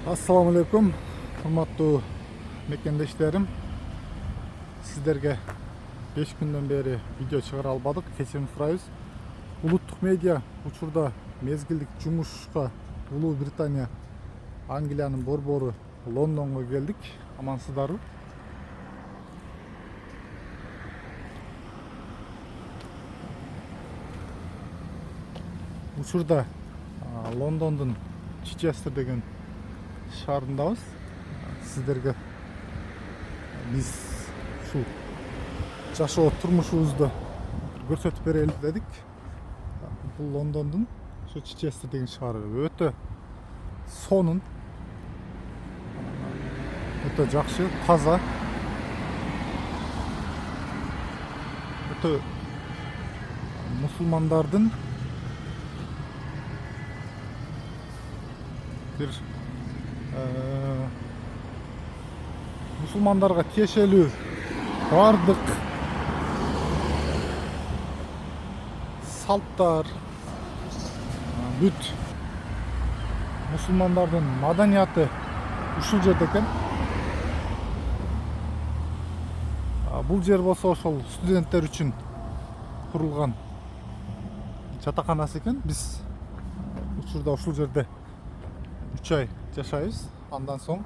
Assalamu alaikum, hurmatlı mekendeshlerim. Sizlerge 5 günden beri video çıkara almadık. Kechirim surayбыз. Улуттук медиа учурда мезгилдик жумушка Улуу Британия Англиянын борбору Лондонго келдик. Амансыздарбы? Учурда Лондондун Чичестер деген шаарындабыз. Сиздерге биз ушул жашоо турмушубузду көрсөтүп берели дедик. Бул Лондондун ушу Чичестер деген шаары өтө сонун, өтө жакшы, таза, өтө мусулмандардын бир мусулмандарга тиешелүү бардык салттар, бүт мусулмандардын маданияты ушул жерде экен. Бул жер болсо ошол студенттер үчүн курулган жатаканасы экен. Биз учурда ушул жерде 3 ай жашайбыз. Андан соң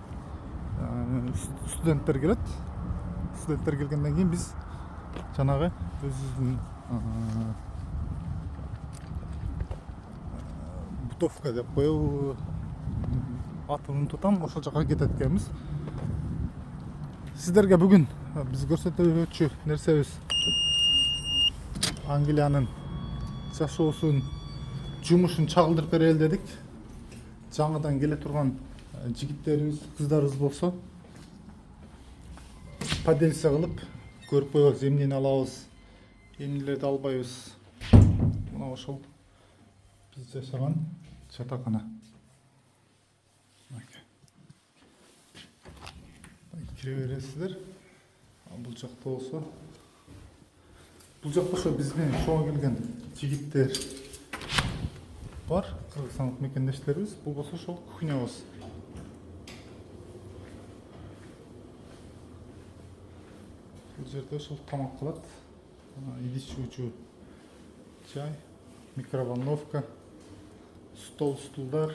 студенттер келет. Студенттер келгенден кийин биз жанагы өзүбүздүн бутовка деп коебу, атын унутам, ошол жака кетет экенбиз. Сиздерге бүгүн биз көрсөтүүчү нерсебиз Англиянын жашоосун, жумушун чагылдырып берели дедик. Жаңыдан келе турган жигиттерибиз, кыздарыбыз болсо поделиться кылып көрүп койбойбуз, эмнени алабыз, эмнелерди албайбыз. Мына ошол биз жашаган жатакана. Кире бересиздер. Бул жакта болсо, бул жакта ошо биз менен шоуга келген жигиттер бар, кыргызстандык мекендештерибиз. Бул болсо ошол кухнябыз. Бул жерде ошол тамак кылат. Идиш жуучу чай, микроволновка, стол, стулдар.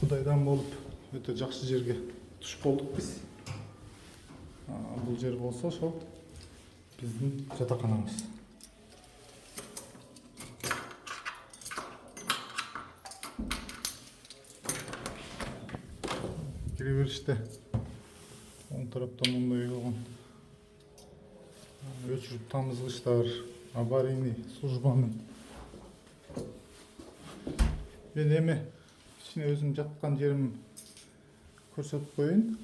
Кудайдан болуп өтө жакшы жерге туш болдук биз. Бул жер болсо ошол биздин жатаканабыз. Кире бериште оң тараптан мындай койгон өчүрүп тамызгычтар, аварийный службанын. Мен эми кичине өзүм жаткан жерим көрсөтүп коеюн.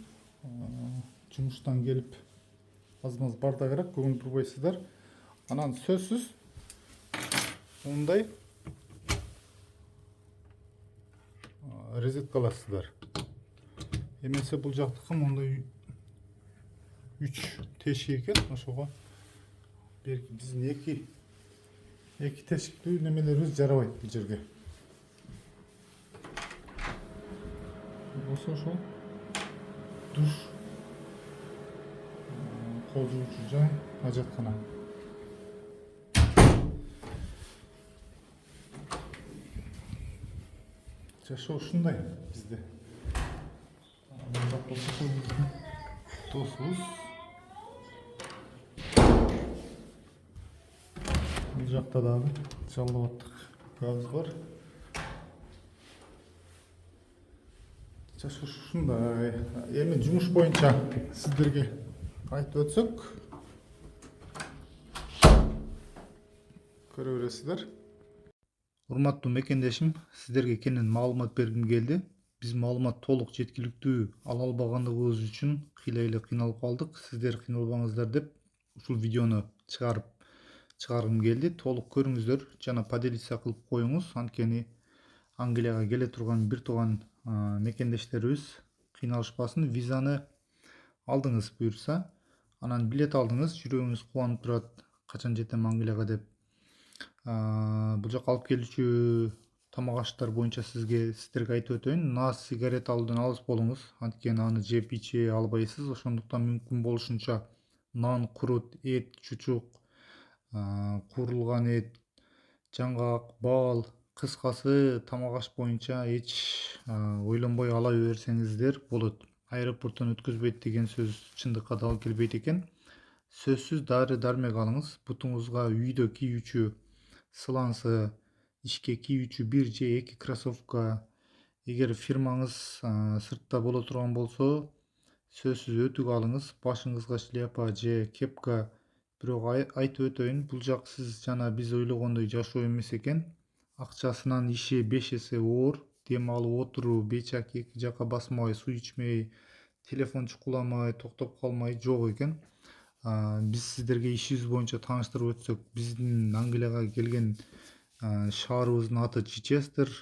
Жумуштан келип аз-маз бардагыраак көңүл бурбайсыздар. Анан сөзсүз мындай резетка аласыздар. Эмесе бул жактыкы мындай 3 тешик экен. Ошого биздин эки тешиктүү немелерибиз жарабайт бул жерге. Болсо ошол душ, кол жуучу жай, ажаткана. Жашоо ушундай бизде. Бул болсо биздин досубуз. Бул жакта дагы жалдап аттык газ бар. Жашоо ушундай. Эми жумуш боюнча сиздерге айтып өтсөк, көрө бересиздер. Урматтуу мекендешим, сиздерге кенен маалымат бергим келди. Биз маалымат толук жеткиликтүү ала албагандыгыбыз үчүн эле кыйналып калдык. Сиздер кыйналбаңыздар деп ушул видеону чыгаргым келди. Толук көрүңүздөр жана поделиться кылып коюңуз. Анткени Англияга келе турган бир тууган мекендештерибиз кыйналышпасын. Визаны алдыңыз буюрса, анан билет алдыңыз, жүрөгүңүз кубанып турат, качан жетем Англияга деп. Бул жака алып келүүчү тамак аштар боюнча сиздерге айтып өтөйүн. Наз сигарет алуудан алыс болуңуз, анткени аны жеп иче албайсыз. Ошондуктан мүмкүн болушунча нан, курут, эт, чучук, куурулган эт, жаңгак, бал, кыскасы тамак аш боюнча эч ойлонбой ала берсеңиздер болот. Аэропорттон өткөзбөйт деген сөз чындыкка дагы келбейт экен. Сөзсүз дары дармек алыңыз. Бутуңузга үйдө кийүүчү сылансы, ишке кийүүчү 1 же 2 кроссовка, эгер фирмаңыз сыртта боло турган болсо, сөзсүз өтүк алыңыз. Башыңызга шляпа же кепка. Бирок айтып өтөйүн, бул жак сиз жана биз ойлогондой жашоо эмес экен. Акчасынан иши 5 эсе оор. Дем алып отуруу, бейчак эки жака басмай, суу ичмей, телефон чукуламай, токтоп калмай жок экен. Биз сиздерге ишибиз боюнча тааныштырып өтсөк, биздин Англияга келген шаарыбыздын аты Чичестер.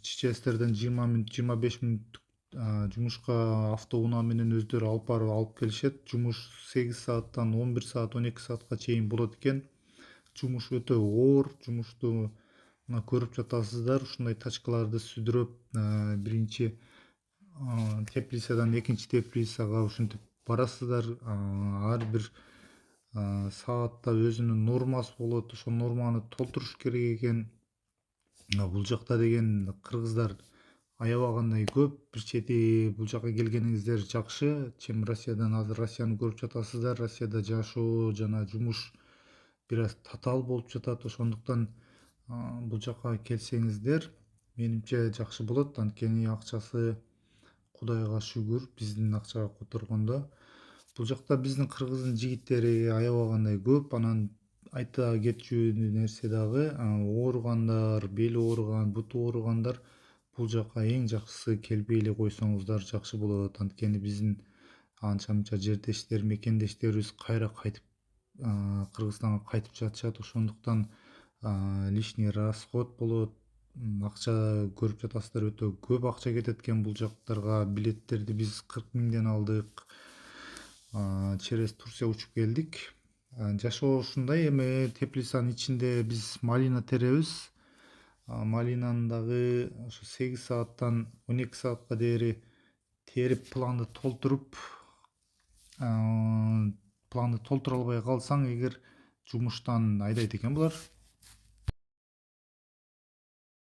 Чичестерден 20 мүнөт, 25 мүнөттүк жумушка автоунаа менен өздөрү алып барып алып келишет. Жумуш 8 сааттан 11 саат, 12 саатка чейин болот экен. Жумуш өтө оор. Жумушту мына көрүп жатасыздар. Ушундай тачкаларды сүдүрөп, биринчи теплицадан экинчи теплицага ушинтип барасыздар. Ар бир саатта өзүнүн нормасы болот. Ошол норманы толтуруш керек экен. Бул жакта деген кыргыздар аябагандай көп. Бир чети бул жака келгениңиздер жакшы. Чем Россиядан, азыр Россияны көрүп жатасыздар. Россияда жашоо жана жумуш бир аз татаал болуп жатат. Ошондуктан бул жака келсеңиздер менимче жакшы болот. Анткени акчасы Кудайга шүгүр биздин акчага которгондо. Бул жакта биздин кыргыздын жигиттери аябагандай көп. Анан айта кетчү нерсе дагы, ооругандар, бели ооруган, буту ооругандар бул жака эң жакшысы келбей эле койсоңуздар жакшы болот. Анткени биздин анча мынча жердештер, мекендештерибиз кайра кайтып Кыргызстанга кайтып жатышат. Ошондуктан лишний расход болот. Акча көрүп жатасыздар, өтө көп акча кетет экен бул жактарга. Билеттерди биз 40 миңден алдык. Через Турция учуп келдик. Жашоо ушундай. Эми теплицанын ичинде биз малина теребиз. Малинаны дагы ошо 8 сааттан 12 саатка дээри терип планды толтуруп, планды толтура албай калсаң, эгер жумуштан айдайт экен булар.